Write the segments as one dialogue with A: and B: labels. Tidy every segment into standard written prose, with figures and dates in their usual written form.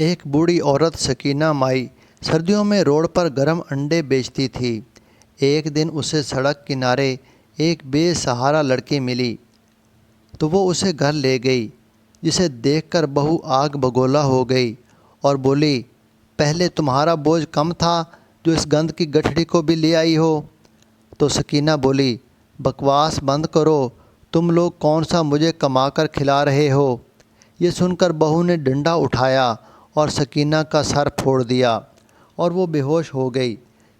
A: ایک بوڑھی عورت سکینہ مائی سردیوں میں روڈ پر گرم انڈے بیچتی تھی۔ ایک دن اسے سڑک کنارے ایک بے سہارا لڑکی ملی تو وہ اسے گھر لے گئی، جسے دیکھ کر بہو آگ بگولا ہو گئی اور بولی، پہلے تمہارا بوجھ کم تھا جو اس گند کی گٹھڑی کو بھی لے آئی ہو؟ تو سکینہ بولی، بکواس بند کرو، تم لوگ کون سا مجھے کما کر کھلا رہے ہو؟ یہ سن کر بہو نے ڈنڈا اٹھایا اور سکینہ کا سر پھوڑ دیا اور وہ بے ہوش ہو گئی۔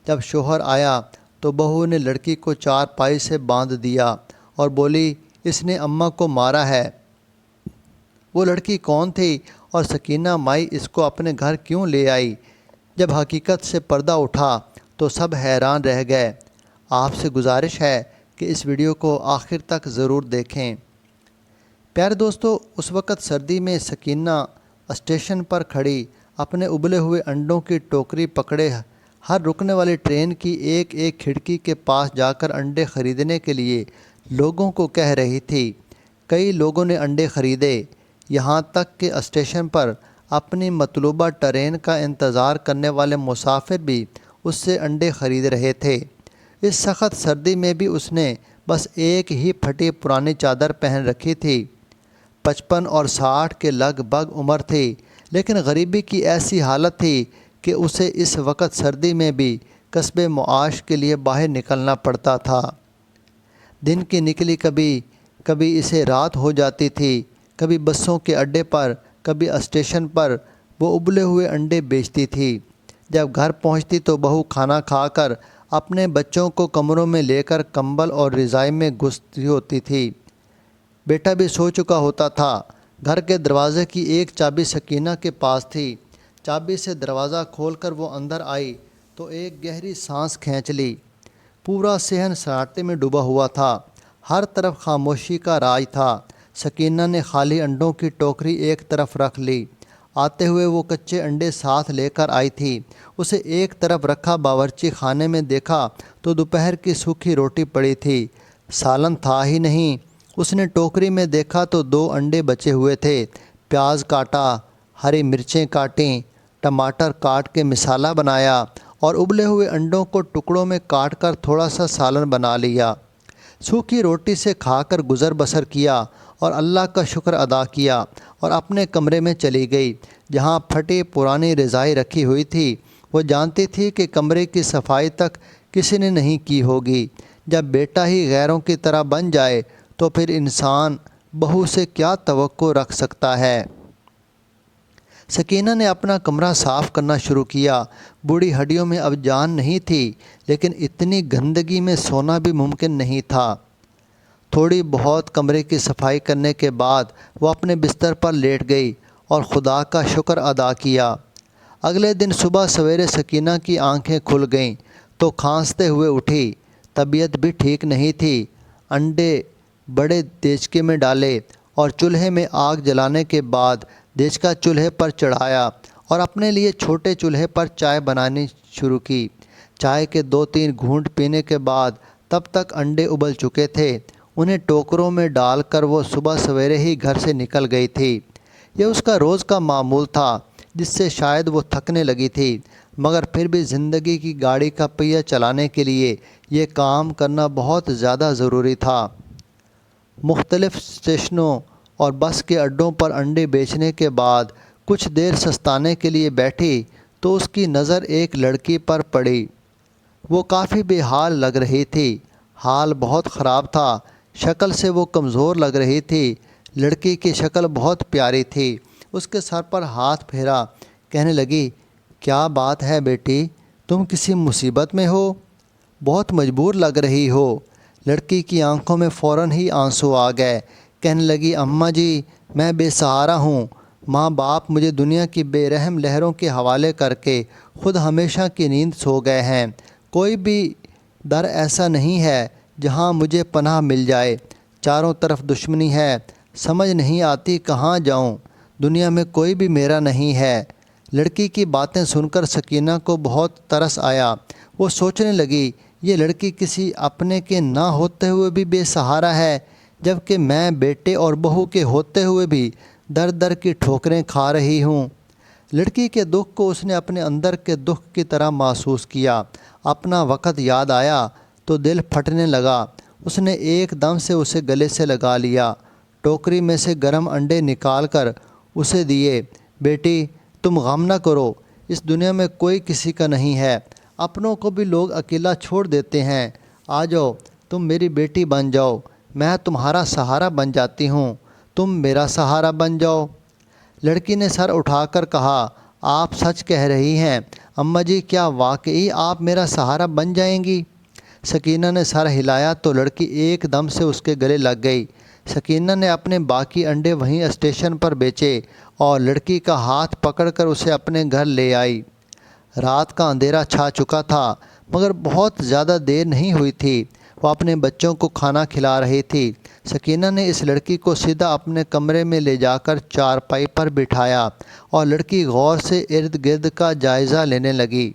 A: جب شوہر آیا تو بہو نے لڑکی کو چارپائی سے باندھ دیا اور بولی، اس نے اماں کو مارا ہے۔ وہ لڑکی کون تھی اور سکینہ مائی اس کو اپنے گھر کیوں لے آئی؟ جب حقیقت سے پردہ اٹھا تو سب حیران رہ گئے۔ آپ سے گزارش ہے کہ اس ویڈیو کو آخر تک ضرور دیکھیں۔ پیارے دوستو، اس وقت سردی میں سکینہ اسٹیشن پر کھڑی اپنے ابلے ہوئے انڈوں کی ٹوکری پکڑے ہر رکنے والی ٹرین کی ایک ایک کھڑکی کے پاس جا کر انڈے خریدنے کے لیے لوگوں کو کہہ رہی تھی۔ کئی لوگوں نے انڈے خریدے، یہاں تک کہ اسٹیشن پر اپنی مطلوبہ ٹرین کا انتظار کرنے والے مسافر بھی اس سے انڈے خرید رہے تھے۔ اس سخت سردی میں بھی اس نے بس ایک ہی پھٹی پرانی چادر پہن رکھی تھی۔ 55 اور 60 کے لگ بھگ عمر تھی، لیکن غریبی کی ایسی حالت تھی کہ اسے اس وقت سردی میں بھی کسب معاش کے لیے باہر نکلنا پڑتا تھا۔ دن کی نکلی کبھی اسے رات ہو جاتی تھی، کبھی بسوں کے اڈے پر، کبھی اسٹیشن پر وہ ابلے ہوئے انڈے بیچتی تھی۔ جب گھر پہنچتی تو بہو کھانا کھا کر اپنے بچوں کو کمروں میں لے کر کمبل اور رضائی میں گھسی ہوتی تھی۔ بیٹا بھی سو چکا ہوتا تھا۔ گھر کے دروازے کی ایک چابی سکینہ کے پاس تھی۔ چابی سے دروازہ کھول کر وہ اندر آئی تو ایک گہری سانس کھینچ لی۔ پورا صحن سناٹے میں ڈوبا ہوا تھا، ہر طرف خاموشی کا راج تھا۔ سکینہ نے خالی انڈوں کی ٹوکری ایک طرف رکھ لی۔ آتے ہوئے وہ کچے انڈے ساتھ لے کر آئی تھی۔ اسے ایک طرف رکھا باورچی خانے میں دیکھا تو دوپہر کی سوکھی روٹی پڑی تھی، سالن تھا ہی نہیں۔ اس نے ٹوکری میں دیکھا تو 2 انڈے بچے ہوئے تھے۔ پیاز کاٹا، ہری مرچیں کاٹیں، ٹماٹر کاٹ کے مسالہ بنایا اور ابلے ہوئے انڈوں کو ٹکڑوں میں کاٹ کر تھوڑا سا سالن بنا لیا۔ سوکھی روٹی سے کھا کر گزر بسر کیا اور اللہ کا شکر ادا کیا اور اپنے کمرے میں چلی گئی، جہاں پھٹی پرانی رضائی رکھی ہوئی تھی۔ وہ جانتی تھی کہ کمرے کی صفائی تک کسی نے نہیں کی ہوگی۔ جب بیٹا ہی غیروں کی طرح بن جائے تو پھر انسان بہو سے کیا توقع رکھ سکتا ہے؟ سکینہ نے اپنا کمرہ صاف کرنا شروع کیا۔ بوڑھی ہڈیوں میں اب جان نہیں تھی، لیکن اتنی گندگی میں سونا بھی ممکن نہیں تھا۔ تھوڑی بہت کمرے کی صفائی کرنے کے بعد وہ اپنے بستر پر لیٹ گئی اور خدا کا شکر ادا کیا۔ اگلے دن صبح سویرے سکینہ کی آنکھیں کھل گئیں تو کھانستے ہوئے اٹھی۔ طبیعت بھی ٹھیک نہیں تھی۔ انڈے بڑے دیچکے میں ڈالے اور چولہے میں آگ جلانے کے بعد دیچکا چولہے پر چڑھایا اور اپنے لیے چھوٹے چولہے پر چائے بنانی شروع کی۔ چائے کے 2-3 گھونٹ پینے کے بعد تب تک انڈے ابل چکے تھے۔ انہیں ٹوکروں میں ڈال کر وہ صبح سویرے ہی گھر سے نکل گئی تھی۔ یہ اس کا روز کا معمول تھا، جس سے شاید وہ تھکنے لگی تھی، مگر پھر بھی زندگی کی گاڑی کا پہیہ چلانے کے لیے یہ کام کرنا بہت زیادہ ضروری تھا۔ مختلف اسٹیشنوں اور بس کے اڈوں پر انڈے بیچنے کے بعد کچھ دیر سستانے کے لیے بیٹھی تو اس کی نظر ایک لڑکی پر پڑی۔ وہ کافی بے حال لگ رہی تھی، حال بہت خراب تھا۔ شکل سے وہ کمزور لگ رہی تھی۔ لڑکی کی شکل بہت پیاری تھی۔ اس کے سر پر ہاتھ پھیرا، کہنے لگی، کیا بات ہے بیٹی، تم کسی مصیبت میں ہو؟ بہت مجبور لگ رہی ہو۔ لڑکی کی آنکھوں میں فوراً ہی آنسو آ گئے۔ کہنے لگی، اماں جی، میں بے سہارا ہوں۔ ماں باپ مجھے دنیا کی بے رحم لہروں کے حوالے کر کے خود ہمیشہ کی نیند سو گئے ہیں۔ کوئی بھی در ایسا نہیں ہے جہاں مجھے پناہ مل جائے۔ چاروں طرف دشمنی ہے، سمجھ نہیں آتی کہاں جاؤں۔ دنیا میں کوئی بھی میرا نہیں ہے۔ لڑکی کی باتیں سن کر سکینہ کو بہت ترس آیا۔ وہ سوچنے لگی، یہ لڑکی کسی اپنے کے نہ ہوتے ہوئے بھی بے سہارا ہے، جبکہ میں بیٹے اور بہو کے ہوتے ہوئے بھی در در کی ٹھوکریں کھا رہی ہوں۔ لڑکی کے دکھ کو اس نے اپنے اندر کے دکھ کی طرح محسوس کیا۔ اپنا وقت یاد آیا تو دل پھٹنے لگا۔ اس نے ایک دم سے اسے گلے سے لگا لیا، ٹوکری میں سے گرم انڈے نکال کر اسے دیے۔ بیٹی، تم غم نہ کرو، اس دنیا میں کوئی کسی کا نہیں ہے، اپنوں کو بھی لوگ اکیلا چھوڑ دیتے ہیں۔ آ جاؤ، تم میری بیٹی بن جاؤ، میں تمہارا سہارا بن جاتی ہوں، تم میرا سہارا بن جاؤ۔ لڑکی نے سر اٹھا کر کہا، آپ سچ کہہ رہی ہیں اماں جی، کیا واقعی آپ میرا سہارا بن جائیں گی؟ سکینہ نے سر ہلایا تو لڑکی ایک دم سے اس کے گلے لگ گئی۔ سکینہ نے اپنے باقی انڈے وہیں اسٹیشن پر بیچے اور لڑکی کا ہاتھ پکڑ کر اسے اپنے گھر لے آئی۔ رات کا اندھیرا چھا چکا تھا مگر بہت زیادہ دیر نہیں ہوئی تھی۔ وہ اپنے بچوں کو کھانا کھلا رہی تھی۔ سکینہ نے اس لڑکی کو سیدھا اپنے کمرے میں لے جا کر چارپائی پر بٹھایا اور لڑکی غور سے ارد گرد کا جائزہ لینے لگی۔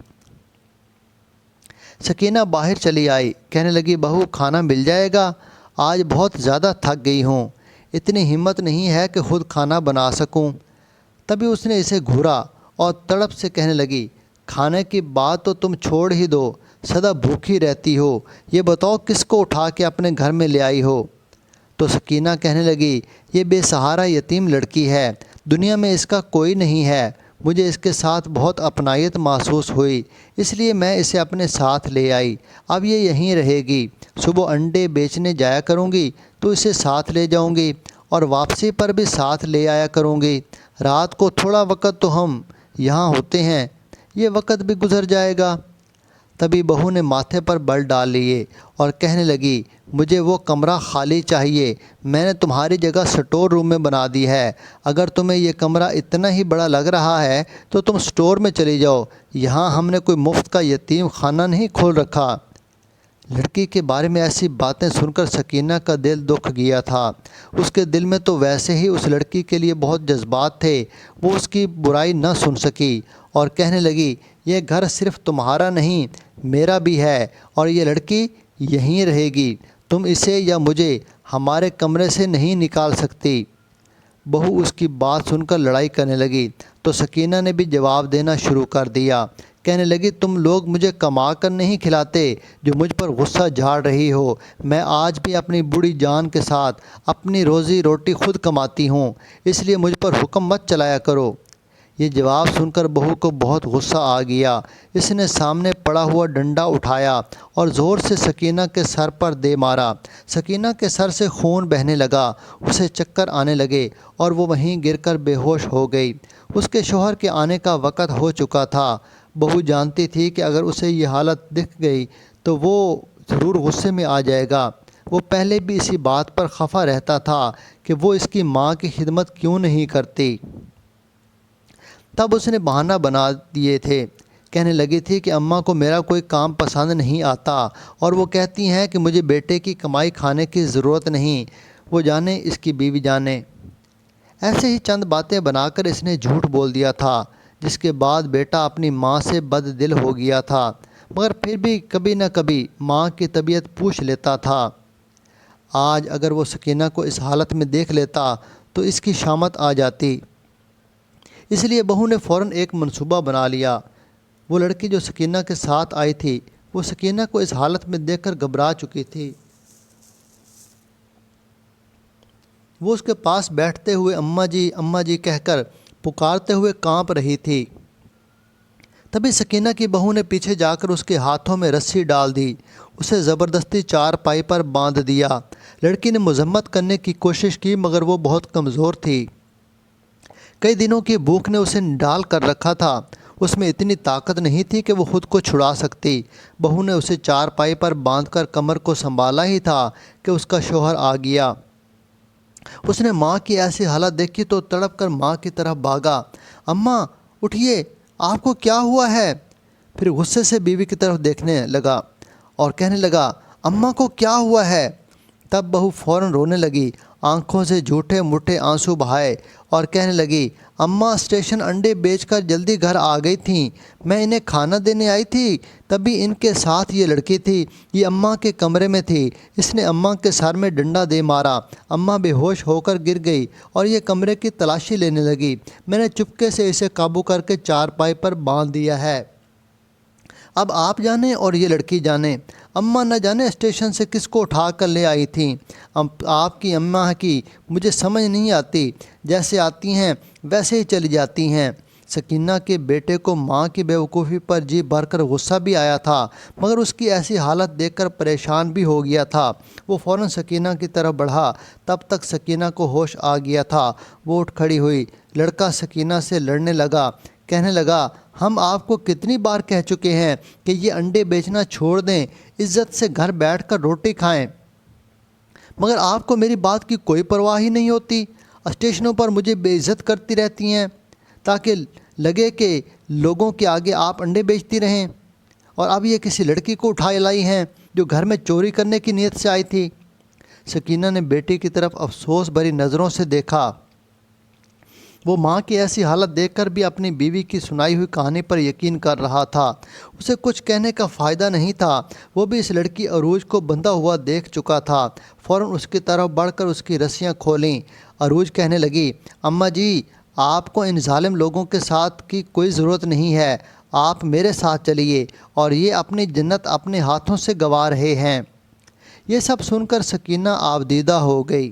A: سکینہ باہر چلی آئی، کہنے لگی، بہو کھانا مل جائے گا؟ آج بہت زیادہ تھک گئی ہوں، اتنی ہمت نہیں ہے کہ خود کھانا بنا سکوں۔ تبھی اس نے اسے گھورا اور تڑپ سے کہنے لگی، کھانے کی بات تو تم چھوڑ ہی دو، سدا بھوکی رہتی ہو، یہ بتاؤ کس کو اٹھا کے اپنے گھر میں لے آئی ہو؟ تو سکینہ کہنے لگی، یہ بے سہارا یتیم لڑکی ہے، دنیا میں اس کا کوئی نہیں ہے، مجھے اس کے ساتھ بہت اپنائیت محسوس ہوئی، اس لیے میں اسے اپنے ساتھ لے آئی۔ اب یہ یہیں رہے گی، صبح انڈے بیچنے جایا کروں گی تو اسے ساتھ لے جاؤں گی اور واپسی پر بھی ساتھ لے آیا کروں گی۔ رات کو تھوڑا وقت تو ہم یہاں ہوتے ہیں، یہ وقت بھی گزر جائے گا۔ تبھی بہو نے ماتھے پر بل ڈال لیے اور کہنے لگی، مجھے وہ کمرہ خالی چاہیے، میں نے تمہاری جگہ سٹور روم میں بنا دی ہے، اگر تمہیں یہ کمرہ اتنا ہی بڑا لگ رہا ہے تو تم سٹور میں چلی جاؤ، یہاں ہم نے کوئی مفت کا یتیم خانہ نہیں کھول رکھا۔ لڑکی کے بارے میں ایسی باتیں سن کر سکینہ کا دل دکھ گیا تھا۔ اس کے دل میں تو ویسے ہی اس لڑکی کے لیے بہت جذبات تھے، وہ اس کی برائی نہ سن سکی اور کہنے لگی، یہ گھر صرف تمہارا نہیں میرا بھی ہے اور یہ لڑکی یہیں رہے گی، تم اسے یا مجھے ہمارے کمرے سے نہیں نکال سکتی۔ بہو اس کی بات سن کر لڑائی کرنے لگی تو سکینہ نے بھی جواب دینا شروع کر دیا، کہنے لگی، تم لوگ مجھے کما کر نہیں کھلاتے جو مجھ پر غصہ جھاڑ رہی ہو، میں آج بھی اپنی بوڑھی جان کے ساتھ اپنی روزی روٹی خود کماتی ہوں، اس لیے مجھ پر حکم مت چلایا کرو۔ یہ جواب سن کر بہو کو بہت غصہ آ گیا۔ اس نے سامنے پڑا ہوا ڈنڈا اٹھایا اور زور سے سکینہ کے سر پر دے مارا۔ سکینہ کے سر سے خون بہنے لگا، اسے چکر آنے لگے اور وہ وہیں گر کر بے ہوش ہو گئی۔ اس کے شوہر کے آنے کا وقت ہو چکا تھا۔ بہو جانتی تھی کہ اگر اسے یہ حالت دکھ گئی تو وہ ضرور غصے میں آ جائے گا۔ وہ پہلے بھی اسی بات پر خفا رہتا تھا کہ وہ اس کی ماں کی خدمت کیوں نہیں کرتی۔ تب اس نے بہانہ بنا دیے تھے، کہنے لگی تھی کہ اماں کو میرا کوئی کام پسند نہیں آتا اور وہ کہتی ہیں کہ مجھے بیٹے کی کمائی کھانے کی ضرورت نہیں، وہ جانے اس کی بیوی جانے۔ ایسے ہی چند باتیں بنا کر اس نے جھوٹ بول دیا تھا، جس کے بعد بیٹا اپنی ماں سے بد دل ہو گیا تھا، مگر پھر بھی کبھی نہ کبھی ماں کی طبیعت پوچھ لیتا تھا۔ آج اگر وہ سکینہ کو اس حالت میں دیکھ لیتا تو اس کی شامت آ جاتی، اس لیے بہو نے فوراً ایک منصوبہ بنا لیا۔ وہ لڑکی جو سکینہ کے ساتھ آئی تھی، وہ سکینہ کو اس حالت میں دیکھ کر گھبرا چکی تھی۔ وہ اس کے پاس بیٹھتے ہوئے اماں جی کہہ کر پکارتے ہوئے کانپ رہی تھی۔ تبھی سکینہ کی بہو نے پیچھے جا کر اس کے ہاتھوں میں رسی ڈال دی، اسے زبردستی چارپائی پر باندھ دیا۔ لڑکی نے مذمت کرنے کی کوشش کی مگر وہ بہت کمزور تھی، کئی دنوں کی بھوک نے اسے ڈال کر رکھا تھا، اس میں اتنی طاقت نہیں تھی کہ وہ خود کو چھڑا سکتی۔ بہو نے اسے چارپائی پر باندھ کر کمر کو سنبھالا ہی تھا کہ اس کا شوہر آ گیا۔ اس نے ماں کی ایسی حالت دیکھی تو تڑپ کر ماں کی طرف بھاگا، اماں اٹھیے، آپ کو کیا ہوا ہے؟ پھر غصے سے بیوی کی طرف دیکھنے لگا اور کہنے لگا، اماں کو کیا ہوا ہے؟ تب بہو فوراً رونے لگی، آنکھوں سے جھوٹے موٹے آنسو بہائے اور کہنے لگی، اماں اسٹیشن انڈے بیچ کر جلدی گھر آ گئی تھیں، میں انہیں کھانا دینے آئی تھی، تبھی ان کے ساتھ یہ لڑکی تھی، یہ اماں کے کمرے میں تھی، اس نے اماں کے سر میں ڈنڈا دے مارا، اماں بے ہوش ہو کر گر گئی اور یہ کمرے کی تلاشی لینے لگی، میں نے چپکے سے اسے قابو کر کے چارپائی پر باندھ دیا ہے۔ اب آپ جانیں اور یہ لڑکی جانے، اماں نہ جانے اسٹیشن سے کس کو اٹھا کر لے آئی تھیں، آپ کی اماں کی مجھے سمجھ نہیں آتی، جیسے آتی ہیں ویسے ہی چلی جاتی ہیں۔ سکینہ کے بیٹے کو ماں کی بیوقوفی پر جی بھر کر غصہ بھی آیا تھا، مگر اس کی ایسی حالت دیکھ کر پریشان بھی ہو گیا تھا۔ وہ فوراً سکینہ کی طرف بڑھا، تب تک سکینہ کو ہوش آ گیا تھا۔ وہ اٹھ کھڑی ہوئی، لڑکا سکینہ سے لڑنے لگا، کہنے لگا، ہم آپ کو کتنی بار کہہ چکے ہیں کہ یہ انڈے بیچنا چھوڑ دیں، عزت سے گھر بیٹھ کر روٹی کھائیں، مگر آپ کو میری بات کی کوئی پرواہ ہی نہیں ہوتی، اسٹیشنوں پر مجھے بے عزت کرتی رہتی ہیں تاکہ لگے کہ لوگوں کے آگے آپ انڈے بیچتی رہیں، اور اب یہ کسی لڑکی کو اٹھا لائی ہیں جو گھر میں چوری کرنے کی نیت سے آئی تھی۔ سکینہ نے بیٹی کی طرف افسوس بھری نظروں سے دیکھا۔ وہ ماں کی ایسی حالت دیکھ کر بھی اپنی بیوی کی سنائی ہوئی کہانی پر یقین کر رہا تھا۔ اسے کچھ کہنے کا فائدہ نہیں تھا، وہ بھی اس لڑکی عروج کو بندھا ہوا دیکھ چکا تھا۔ فوراً اس کی طرف بڑھ کر اس کی رسیاں کھولیں۔ عروج کہنے لگی، اماں جی، آپ کو ان ظالم لوگوں کے ساتھ کی کوئی ضرورت نہیں ہے، آپ میرے ساتھ چلیے، اور یہ اپنی جنت اپنے ہاتھوں سے گنوا رہے ہیں۔ یہ سب سن کر سکینہ آبدیدہ ہو گئی،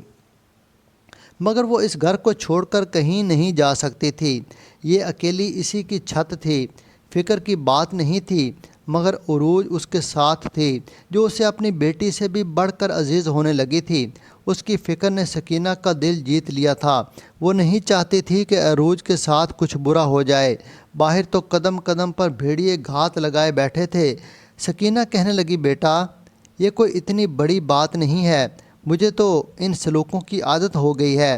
A: مگر وہ اس گھر کو چھوڑ کر کہیں نہیں جا سکتی تھی۔ یہ اکیلی اسی کی چھت تھی، فکر کی بات نہیں تھی، مگر عروج اس کے ساتھ تھی، جو اسے اپنی بیٹی سے بھی بڑھ کر عزیز ہونے لگی تھی۔ اس کی فکر نے سکینہ کا دل جیت لیا تھا۔ وہ نہیں چاہتی تھی کہ عروج کے ساتھ کچھ برا ہو جائے۔ باہر تو قدم قدم پر بھیڑیے گھات لگائے بیٹھے تھے۔ سکینہ کہنے لگی، بیٹا، یہ کوئی اتنی بڑی بات نہیں ہے، مجھے تو ان سلوکوں کی عادت ہو گئی ہے،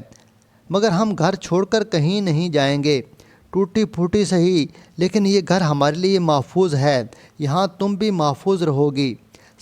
A: مگر ہم گھر چھوڑ کر کہیں نہیں جائیں گے، ٹوٹی پھوٹی سہی، لیکن یہ گھر ہمارے لیے محفوظ ہے، یہاں تم بھی محفوظ رہو گی۔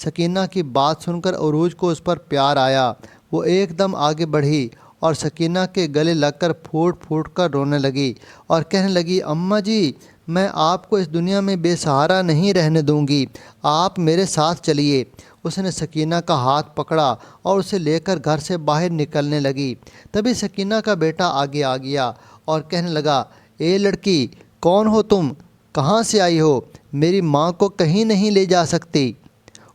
A: سکینہ کی بات سن کر عروج کو اس پر پیار آیا۔ وہ ایک دم آگے بڑھی اور سکینہ کے گلے لگ کر پھوٹ پھوٹ کر رونے لگی اور کہنے لگی، اماں جی، میں آپ کو اس دنیا میں بے سہارا نہیں رہنے دوں گی، آپ میرے ساتھ چلیے۔ اس نے سکینہ کا ہاتھ پکڑا اور اسے لے کر گھر سے باہر نکلنے لگی۔ تبھی سکینہ کا بیٹا آگے آ گیا اور کہنے لگا، اے لڑکی، کون ہو تم؟ کہاں سے آئی ہو؟ میری ماں کو کہیں نہیں لے جا سکتی۔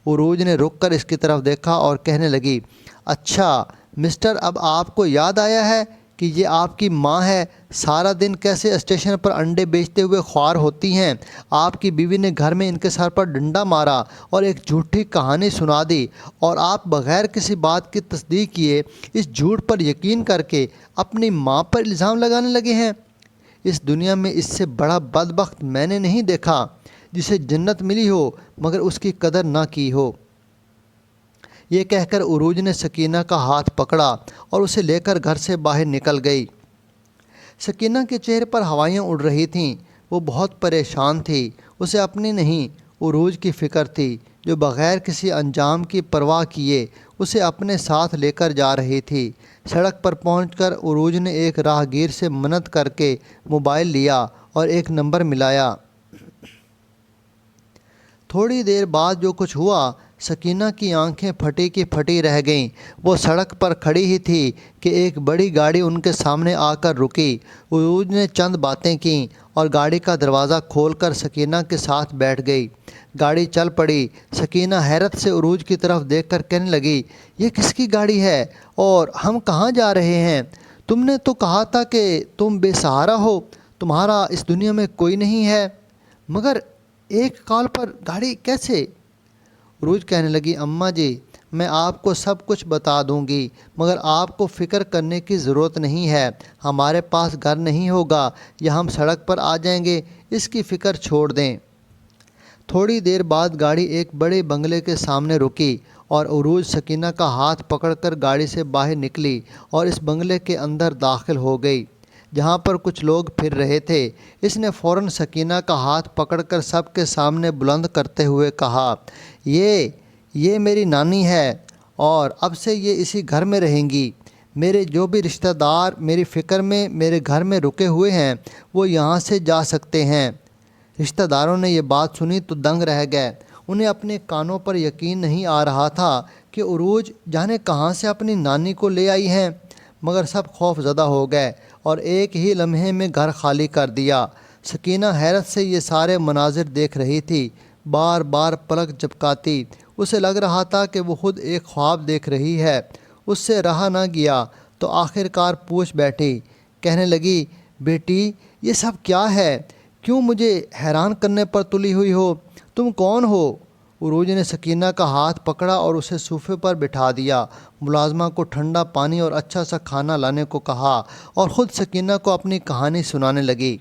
A: عروج نے رک کر اس کی طرف دیکھا اور کہنے لگی، اچھا مسٹر، اب آپ کو یاد آیا ہے کہ یہ آپ کی ماں ہے؟ سارا دن کیسے اسٹیشن پر انڈے بیچتے ہوئے خوار ہوتی ہیں۔ آپ کی بیوی نے گھر میں ان کے سر پر ڈنڈا مارا اور ایک جھوٹی کہانی سنا دی، اور آپ بغیر کسی بات کی تصدیق کیے اس جھوٹ پر یقین کر کے اپنی ماں پر الزام لگانے لگے ہیں۔ اس دنیا میں اس سے بڑا بدبخت میں نے نہیں دیکھا، جسے جنت ملی ہو مگر اس کی قدر نہ کی ہو۔ یہ کہہ کر عروج نے سکینہ کا ہاتھ پکڑا اور اسے لے کر گھر سے باہر نکل گئی۔ سکینہ کے چہرے پر ہوائیاں اڑ رہی تھیں، وہ بہت پریشان تھی۔ اسے اپنی نہیں، عروج کی فکر تھی، جو بغیر کسی انجام کی پرواہ کیے اسے اپنے ساتھ لے کر جا رہی تھی۔ سڑک پر پہنچ کر عروج نے ایک راہگیر سے منت کر کے موبائل لیا اور ایک نمبر ملایا۔ تھوڑی دیر بعد جو کچھ ہوا، سکینہ کی آنکھیں پھٹی کی پھٹی رہ گئیں۔ وہ سڑک پر کھڑی ہی تھی کہ ایک بڑی گاڑی ان کے سامنے آ کر رکی۔ عروج نے چند باتیں کیں اور گاڑی کا دروازہ کھول کر سکینہ کے ساتھ بیٹھ گئی۔ گاڑی چل پڑی۔ سکینہ حیرت سے عروج کی طرف دیکھ کر کہنے لگی، یہ کس کی گاڑی ہے اور ہم کہاں جا رہے ہیں؟ تم نے تو کہا تھا کہ تم بے سہارا ہو، تمہارا اس دنیا میں کوئی نہیں ہے، مگر ایک کال پر گاڑی کیسے؟ عروج کہنے لگی، اماں جی، میں آپ کو سب کچھ بتا دوں گی، مگر آپ کو فکر کرنے کی ضرورت نہیں ہے۔ ہمارے پاس گھر نہیں ہوگا یا ہم سڑک پر آ جائیں گے، اس کی فکر چھوڑ دیں۔ تھوڑی دیر بعد گاڑی ایک بڑے بنگلے کے سامنے رکی اور عروج سکینہ کا ہاتھ پکڑ کر گاڑی سے باہر نکلی اور اس بنگلے کے اندر داخل ہو گئی، جہاں پر کچھ لوگ پھر رہے تھے۔ اس نے فوراً سکینہ کا ہاتھ پکڑ کر سب کے سامنے بلند کرتے ہوئے کہا، یہ میری نانی ہے اور اب سے یہ اسی گھر میں رہیں گی۔ میرے جو بھی رشتہ دار میری فکر میں میرے گھر میں رکے ہوئے ہیں وہ یہاں سے جا سکتے ہیں۔ رشتہ داروں نے یہ بات سنی تو دنگ رہ گئے۔ انہیں اپنے کانوں پر یقین نہیں آ رہا تھا کہ عروج جانے کہاں سے اپنی نانی کو لے آئی ہیں، مگر سب خوف زدہ ہو گئے اور ایک ہی لمحے میں گھر خالی کر دیا۔ سکینہ حیرت سے یہ سارے مناظر دیکھ رہی تھی، بار بار پلک جھپکاتی۔ اسے لگ رہا تھا کہ وہ خود ایک خواب دیکھ رہی ہے۔ اس سے رہا نہ گیا تو آخر کار پوچھ بیٹھی، کہنے لگی، بیٹی یہ سب کیا ہے؟ کیوں مجھے حیران کرنے پر تلی ہوئی ہو؟ تم کون ہو؟ عروج نے سکینہ کا ہاتھ پکڑا اور اسے صوفے پر بٹھا دیا، ملازمہ کو ٹھنڈا پانی اور اچھا سا کھانا لانے کو کہا اور خود سکینہ کو اپنی کہانی سنانے لگی۔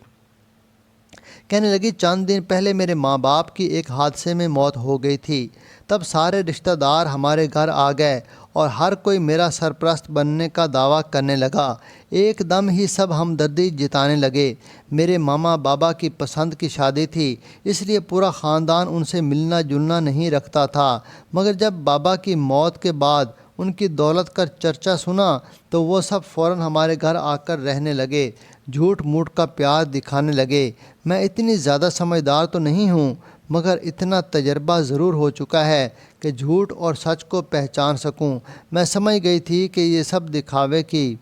A: کہنے لگی، چند دن پہلے میرے ماں باپ کی ایک حادثے میں موت ہو گئی تھی۔ تب سارے رشتہ دار ہمارے گھر آ گئے اور ہر کوئی میرا سرپرست بننے کا دعویٰ کرنے لگا۔ ایک دم ہی سب ہمدردی جتانے لگے۔ میرے ماما بابا کی پسند کی شادی تھی، اس لیے پورا خاندان ان سے ملنا جلنا نہیں رکھتا تھا، مگر جب بابا کی موت کے بعد ان کی دولت کا چرچا سنا تو وہ سب فوراً ہمارے گھر آ کر رہنے لگے، جھوٹ موٹ کا پیار دکھانے لگے۔ میں اتنی زیادہ سمجھدار تو نہیں ہوں، مگر اتنا تجربہ ضرور ہو چکا ہے کہ جھوٹ اور سچ کو پہچان سکوں۔ میں سمجھ گئی تھی کہ یہ سب دکھاوے کی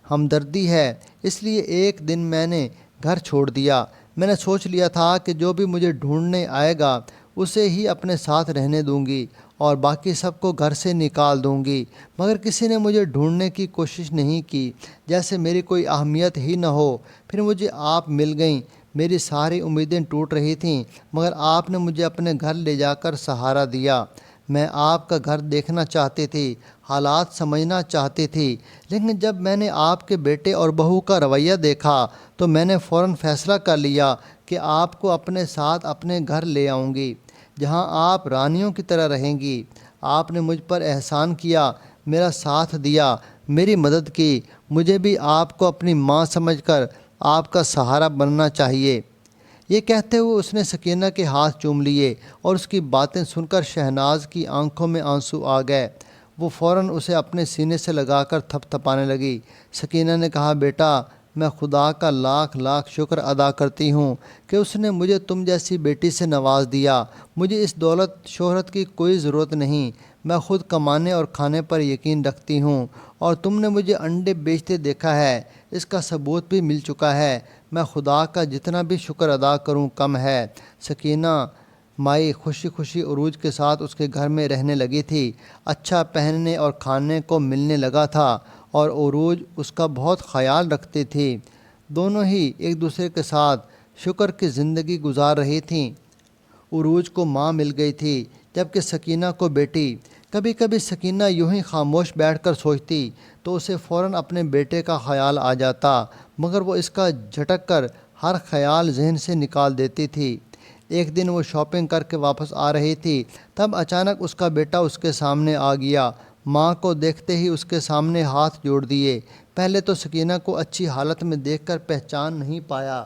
A: ہمدردی ہے، اس لیے ایک دن میں نے گھر چھوڑ دیا۔ میں نے سوچ لیا تھا کہ جو بھی مجھے ڈھونڈنے آئے گا اسے ہی اپنے ساتھ رہنے دوں گی اور باقی سب کو گھر سے نکال دوں گی، مگر کسی نے مجھے ڈھونڈنے کی کوشش نہیں کی، جیسے میری کوئی اہمیت ہی نہ ہو۔ پھر مجھے آپ مل گئیں۔ میری ساری امیدیں ٹوٹ رہی تھیں، مگر آپ نے مجھے اپنے گھر لے جا کر سہارا دیا۔ میں آپ کا گھر دیکھنا چاہتی تھی، حالات سمجھنا چاہتی تھی، لیکن جب میں نے آپ کے بیٹے اور بہو کا رویہ دیکھا تو میں نے فوراً فیصلہ کر لیا کہ آپ کو اپنے ساتھ اپنے گھر لے آؤں گی، جہاں آپ رانیوں کی طرح رہیں گی۔ آپ نے مجھ پر احسان کیا، میرا ساتھ دیا، میری مدد کی، مجھے بھی آپ کو اپنی ماں سمجھ کر آپ کا سہارا بننا چاہیے۔ یہ کہتے ہوئے اس نے سکینہ کے ہاتھ چوم لیے اور اس کی باتیں سن کر شہناز کی آنکھوں میں آنسو آ گئے۔ وہ فوراً اسے اپنے سینے سے لگا کر تھپ تھپانے لگی۔ سکینہ نے کہا، بیٹا میں خدا کا لاکھ لاکھ شکر ادا کرتی ہوں کہ اس نے مجھے تم جیسی بیٹی سے نواز دیا۔ مجھے اس دولت شہرت کی کوئی ضرورت نہیں، میں خود کمانے اور کھانے پر یقین رکھتی ہوں، اور تم نے مجھے انڈے بیچتے دیکھا ہے، اس کا ثبوت بھی مل چکا ہے۔ میں خدا کا جتنا بھی شکر ادا کروں کم ہے۔ سکینہ مائی خوشی خوشی عروج کے ساتھ اس کے گھر میں رہنے لگی تھی۔ اچھا پہننے اور کھانے کو ملنے لگا تھا اور عروج اس کا بہت خیال رکھتی تھی۔ دونوں ہی ایک دوسرے کے ساتھ شکر کی زندگی گزار رہی تھیں۔ عروج کو ماں مل گئی تھی، جبکہ سکینہ کو بیٹی۔ کبھی کبھی سکینہ یوں ہی خاموش بیٹھ کر سوچتی تو اسے فوراً اپنے بیٹے کا خیال آ جاتا، مگر وہ اس کا جھٹک کر ہر خیال ذہن سے نکال دیتی تھی۔ ایک دن وہ شاپنگ کر کے واپس آ رہی تھی، تب اچانک اس کا بیٹا اس کے سامنے آ گیا۔ ماں کو دیکھتے ہی اس کے سامنے ہاتھ جوڑ دیے۔ پہلے تو سکینہ کو اچھی حالت میں دیکھ کر پہچان نہیں پایا،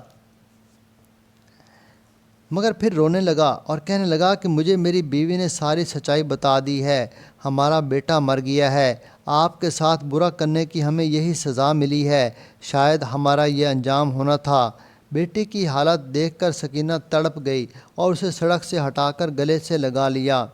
A: مگر پھر رونے لگا اور کہنے لگا کہ مجھے میری بیوی نے ساری سچائی بتا دی ہے، ہمارا بیٹا مر گیا ہے، آپ کے ساتھ برا کرنے کی ہمیں یہی سزا ملی ہے، شاید ہمارا یہ انجام ہونا تھا۔ بیٹی کی حالت دیکھ کر سکینہ تڑپ گئی اور اسے سڑک سے ہٹا کر گلے سے لگا لیا۔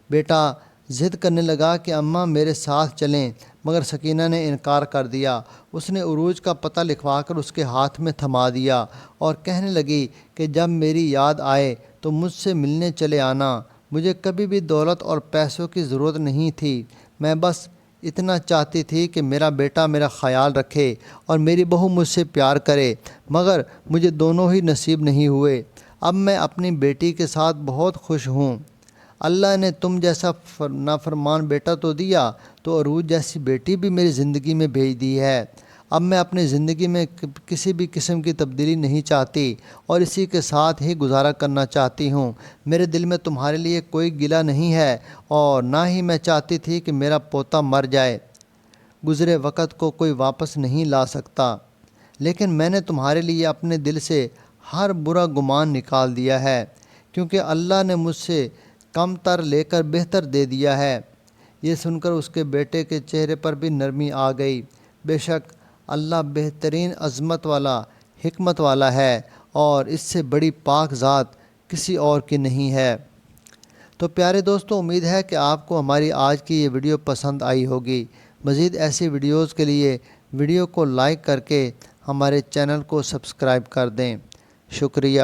A: بیٹا ضد کرنے لگا کہ اماں میرے ساتھ چلیں، مگر سکینہ نے انکار کر دیا۔ اس نے عروج کا پتہ لکھوا کر اس کے ہاتھ میں تھما دیا اور کہنے لگی کہ جب میری یاد آئے تو مجھ سے ملنے چلے آنا، مجھے کبھی بھی دولت اور پیسوں کی ضرورت نہیں تھی، میں بس اتنا چاہتی تھی کہ میرا بیٹا میرا خیال رکھے اور میری بہو مجھ سے پیار کرے، مگر مجھے دونوں ہی نصیب نہیں ہوئے۔ اب میں اپنی بیٹی کے ساتھ بہت خوش ہوں۔ اللہ نے تم جیسا نافرمان بیٹا تو دیا، تو عروج جیسی بیٹی بھی میری زندگی میں بھیج دی ہے۔ اب میں اپنی زندگی میں کسی بھی قسم کی تبدیلی نہیں چاہتی اور اسی کے ساتھ ہی گزارا کرنا چاہتی ہوں۔ میرے دل میں تمہارے لیے کوئی گلہ نہیں ہے اور نہ ہی میں چاہتی تھی کہ میرا پوتا مر جائے۔ گزرے وقت کو کوئی واپس نہیں لا سکتا، لیکن میں نے تمہارے لیے اپنے دل سے ہر برا گمان نکال دیا ہے، کیونکہ اللہ نے مجھ سے کم تر لے کر بہتر دے دیا ہے۔ یہ سن کر اس کے بیٹے کے چہرے پر بھی نرمی آ گئی۔ بے شک اللہ بہترین عظمت والا، حکمت والا ہے، اور اس سے بڑی پاک ذات کسی اور کی نہیں ہے۔ تو پیارے دوستوں، امید ہے کہ آپ کو ہماری آج کی یہ ویڈیو پسند آئی ہوگی۔ مزید ایسی ویڈیوز کے لیے ویڈیو کو لائک کر کے ہمارے چینل کو سبسکرائب کر دیں۔ شکریہ۔